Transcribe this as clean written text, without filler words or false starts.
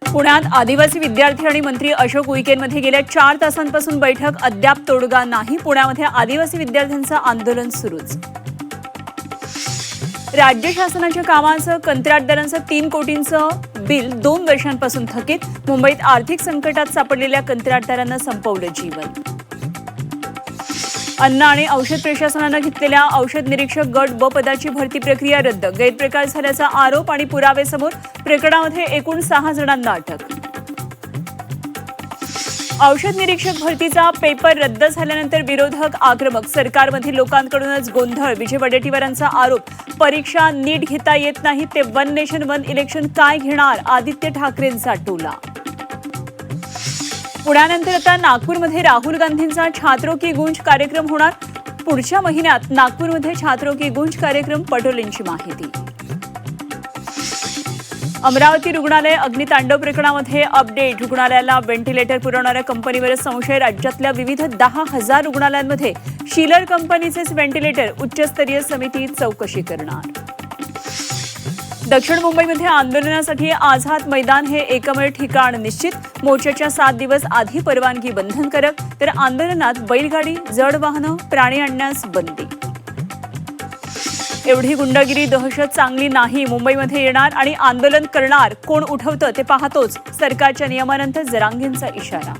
पुण्यात आदिवासी विद्यार्थी आणि मंत्री अशोक उईकेंमध्ये गेल्या 4 तासांपासून बैठक, अद्याप तोडगा नाही. पुण्यामध्ये आदिवासी विद्यार्थ्यांचं आंदोलन सुरूच. राज्य शासनाच्या कामांचं कंत्राटदारांचं 3 कोटींचं बिल 2 वर्षांपासून थकीत. मुंबईत आर्थिक संकटात सापडलेल्या कंत्राटदारांना संपवलं जीवन. अन्न आणि औषध प्रशासनानं घेतलेल्या औषध निरीक्षक गट ब पदाची भरती प्रक्रिया रद्द. गैरप्रकार झाल्याचा आरोप आणि पुरावे समोर. प्रकरणामध्ये एकूण 6 जणांना अटक. औषध निरीक्षक भरतीचा पेपर रद्द झाल्यानंतर विरोधक आक्रमक. सरकारमधील लोकांकडूनच गोंधळ. विजय वडेट्टीवारांचा आरोप. परीक्षा नीट घेता येत नाही ते वन नेशन वन इलेक्शन काय घेणार? आदित्य ठाकरेंचा टोला. पुण्यानंतर आता नागपूरमध्ये राहुल गांधींचा छात्रों की गूंज कार्यक्रम होणार. पुढच्या महिन्यात नागपूरमध्ये छात्रों की गूंज कार्यक्रम. पटोलेंची माहिती. अमरावती रुग्णालय अग्नितांडव प्रकरणामध्ये अपडेट. रुग्णालयाला व्हेंटिलेटर पुरवणाऱ्या कंपनीवर संशय. राज्यातल्या विविध 10,000 रुग्णालयांमध्ये शीलर कंपनीचेच व्हेंटिलेटर. उच्चस्तरीय समिती चौकशी करणार. दक्षिण मुंबईमध्ये आंदोलनासाठी आझाद मैदान हे एकमेव ठिकाण निश्चित. मोर्चाच्या 7 दिवस आधी परवानगी बंधनकारक, तर आंदोलनात बैलगाडी, जड वाहनं, प्राणी आणण्यास बंदी. एवढी गुंडगिरी, दहशत चांगली नाही. मुंबईमध्ये येणार आणि आंदोलन करणार. कोण उठवतं ते पाहतोच. सरकारच्या नियमानंतर जरांगेंचा इशारा.